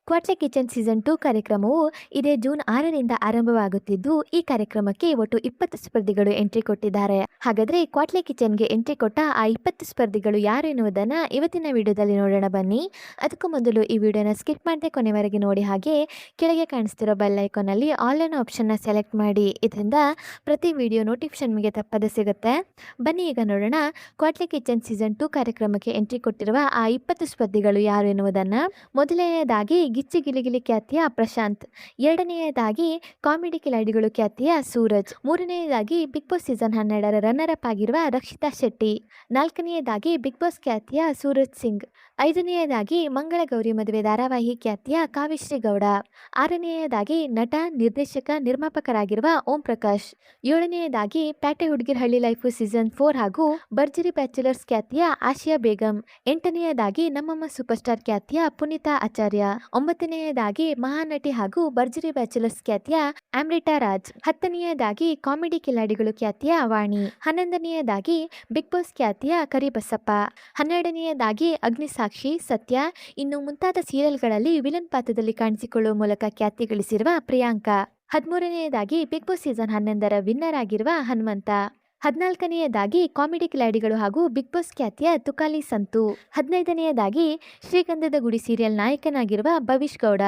ಕ್ವಾಟ್ಲೆ kitchen season 2 ಕಾರ್ಯಕ್ರಮವು ಇದೇ June 6ರಿಂದ ಆರಂಭವಾಗುತ್ತಿದ್ದು, ಈ ಕಾರ್ಯಕ್ರಮಕ್ಕೆ ಒಟ್ಟು 20 ಸ್ಪರ್ಧಿಗಳು ಎಂಟ್ರಿ ಕೊಟ್ಟಿದ್ದಾರೆ. ಹಾಗಾದ್ರೆ ಕ್ವಾಟ್ಲೆ ಕಿಚನ್ಗೆ ಎಂಟ್ರಿ ಕೊಟ್ಟ ಆ 20 ಸ್ಪರ್ಧಿಗಳು ಯಾರು ಎನ್ನುವುದನ್ನ ಇವತ್ತಿನ ವಿಡಿಯೋದಲ್ಲಿ ನೋಡೋಣ ಬನ್ನಿ. ಅದಕ್ಕೂ ಮೊದಲು ಈ ವಿಡಿಯೋನ ಸ್ಕಿಪ್ ಮಾಡದೆ ಕೊನೆವರೆಗೆ ನೋಡಿ, ಹಾಗೆ ಕೆಳಗೆ ಕಾಣಿಸ್ತಿರೋ ಬೆಲ್ ಐಕಾನ್ ಅಲ್ಲಿ ಆಲ್ ಅನ್ನೋ ಆಪ್ಷನ್ನ ಸೆಲೆಕ್ಟ್ ಮಾಡಿ. ಇದರಿಂದ ಪ್ರತಿ ವಿಡಿಯೋ ನೋಟಿಫಿಕೇಶನ್ ನಿಮಗೆ ತಪ್ಪದೆ ಸಿಗುತ್ತೆ. ಬನ್ನಿ ಈಗ ನೋಡೋಣ ಕ್ವಾಟ್ಲೆ ಕಿಚನ್ ಸೀಸನ್ 2 ಕಾರ್ಯಕ್ರಮಕ್ಕೆ ಎಂಟ್ರಿ ಕೊಟ್ಟಿರುವ ಆ 20 ಸ್ಪರ್ಧಿಗಳು ಯಾರು ಎನ್ನುವುದನ್ನ. ಮೊದಲನೆಯದಾಗಿ ಗಿಚ್ಚಿ ಗಿಲಿಗಿಲಿ ಖ್ಯಾತಿಯ ಪ್ರಶಾಂತ್, ಎರಡನೆಯದಾಗಿ ಕಾಮಿಡಿ ಕಿಲಾಡಿಗಳು ಖ್ಯಾತಿಯ ಸೂರಜ್, ಮೂರನೆಯದಾಗಿ ಬಿಗ್ ಬಾಸ್ ಸೀಸನ್ 12ರ ರನ್ನರ್ ಅಪ್ ಆಗಿರುವ ರಕ್ಷಿತಾ ಶೆಟ್ಟಿ, ನಾಲ್ಕನೆಯದಾಗಿ ಬಿಗ್ ಬಾಸ್ ಖ್ಯಾತಿಯ ಸೂರಜ್ ಸಿಂಗ್, ಐದನೆಯದಾಗಿ ಮಂಗಳ ಗೌರಿ ಮದುವೆ ಧಾರಾವಾಹಿ ಖ್ಯಾತಿಯ ಕಾವ್ಯಶ್ರೀ ಗೌಡ, ಆರನೆಯದಾಗಿ ನಟ ನಿರ್ದೇಶಕ ನಿರ್ಮಾಪಕರಾಗಿರುವ ಓಂ ಪ್ರಕಾಶ್, ಏಳನೆಯದಾಗಿ ಪ್ಯಾಟೆ ಹುಡುಗಿರ್ ಹಳ್ಳಿ ಲೈಫು ಸೀಸನ್ 4 ಹಾಗೂ ಭರ್ಜರಿ ಬ್ಯಾಚುಲರ್ಸ್ ಖ್ಯಾತಿಯ ಆಶಿಯಾ ಬೇಗಂ, ಎಂಟನೆಯದಾಗಿ ನಮ್ಮಮ್ಮ ಸೂಪರ್ ಸ್ಟಾರ್ ಖ್ಯಾತಿಯ ಪುನೀತಾ ಆಚಾರ್ಯ, ಒಂಬತ್ತನೆಯದಾಗಿ ಮಹಾನಟಿ ಹಾಗೂ ಭರ್ಜರಿ ಬ್ಯಾಚುಲರ್ಸ್ ಖ್ಯಾತಿಯ ಆಮ್ರಿಟಾ ರಾಜ್, ಹತ್ತನೆಯದಾಗಿ ಕಾಮಿಡಿ ಕಿಲಾಡಿಗಳು ಖ್ಯಾತಿಯ ವಾಣಿ, ಹನ್ನೊಂದನೆಯದಾಗಿ ಬಿಗ್ ಬಾಸ್ ಖ್ಯಾತಿಯ ಕರಿಬಸಪ್ಪ, ಹನ್ನೆರಡನೆಯದಾಗಿ ಅಗ್ನಿಸಾಕ್ಷಿ ಸತ್ಯ ಇನ್ನು ಮುಂತಾದ ಸೀರಿಯಲ್ಗಳಲ್ಲಿ ವಿಲನ್ ಪಾತ್ರದಲ್ಲಿ ಕಾಣಿಸಿಕೊಳ್ಳುವ ಮೂಲಕ ಖ್ಯಾತಿ ಗಳಿಸಿರುವ ಪ್ರಿಯಾಂಕಾ, ಹದಿಮೂರನೆಯದಾಗಿ ಬಿಗ್ ಬಾಸ್ ಸೀಸನ್ 11ರ ವಿನ್ನರ್ ಆಗಿರುವ ಹನುಮಂತ, ಹದಿನಾಲ್ಕನೆಯದಾಗಿ ಕಾಮಿಡಿ ಕಿಲಾಡಿಗಳು ಹಾಗೂ ಬಿಗ್ ಬಾಸ್ ಖ್ಯಾತಿಯ ತುಕಾಲಿ ಸಂತು, ಹದಿನೈದನೆಯದಾಗಿ ಶ್ರೀಗಂಧದ ಗುಡಿ ಸೀರಿಯಲ್ ನಾಯಕನಾಗಿರುವ ಭವಿಷ್ ಗೌಡ,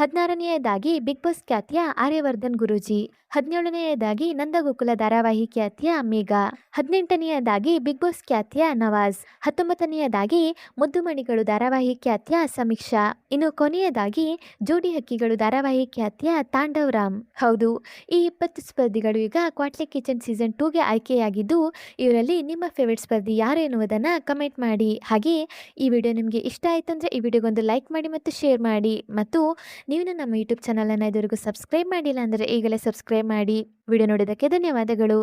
ಹದಿನಾರನೆಯದಾಗಿ ಬಿಗ್ ಬಾಸ್ ಖ್ಯಾತಿಯ ಆರ್ಯವರ್ಧನ್ ಗುರೂಜಿ, ಹದಿನೇಳನೆಯದಾಗಿ ನಂದಗೋಕುಲ ಧಾರಾವಾಹಿ ಖ್ಯಾತಿಯ ಮೇಘಾ, ಹದಿನೆಂಟನೆಯದಾಗಿ ಬಿಗ್ ಬಾಸ್ ಖ್ಯಾತಿಯ ನವಾಜ್, ಹತ್ತೊಂಬತ್ತನೆಯದಾಗಿ ಮುದ್ದುಮಣಿಗಳು ಧಾರಾವಾಹಿ ಖ್ಯಾತಿಯ ಸಮೀಕ್ಷಾ, ಇನ್ನು ಕೊನೆಯದಾಗಿ ಜೋಡಿ ಹಕ್ಕಿಗಳು ಧಾರಾವಾಹಿ ಖ್ಯಾತಿಯ ತಾಂಡವ್ ರಾಮ್. ಹೌದು, ಈ 20 ಸ್ಪರ್ಧಿಗಳು ಈಗ ಕ್ವಾಟ್ಲೆ ಕಿಚನ್ ಸೀಸನ್ 2ಗೆ ಆಯ್ಕೆಯಾಗಿದ್ದು, ಇವರಲ್ಲಿ ನಿಮ್ಮ ಫೇವರೇಟ್ ಸ್ಪರ್ಧಿ ಯಾರು ಎನ್ನುವುದನ್ನು ಕಮೆಂಟ್ ಮಾಡಿ. ಹಾಗೆ ಈ ವಿಡಿಯೋ ನಿಮಗೆ ಇಷ್ಟ ಆಯಿತು ಅಂದರೆ ಈ ವಿಡಿಯೋಗೊಂದು ಲೈಕ್ ಮಾಡಿ ಮತ್ತು ಶೇರ್ ಮಾಡಿ. ಮತ್ತು ನೀವು ನಮ್ಮ ಯೂಟ್ಯೂಬ್ ಚಾನಲನ್ನು ಇದುವರೆಗೂ ಸಬ್ಸ್ಕ್ರೈಬ್ ಮಾಡಿಲ್ಲ ಅಂದರೆ ಈಗಲೇ ಸಬ್ಸ್ಕ್ರೈಬ್ ಮಾಡಿ. ವಿಡಿಯೋ ನೋಡಿದ್ದಕ್ಕೆ ಧನ್ಯವಾದಗಳು.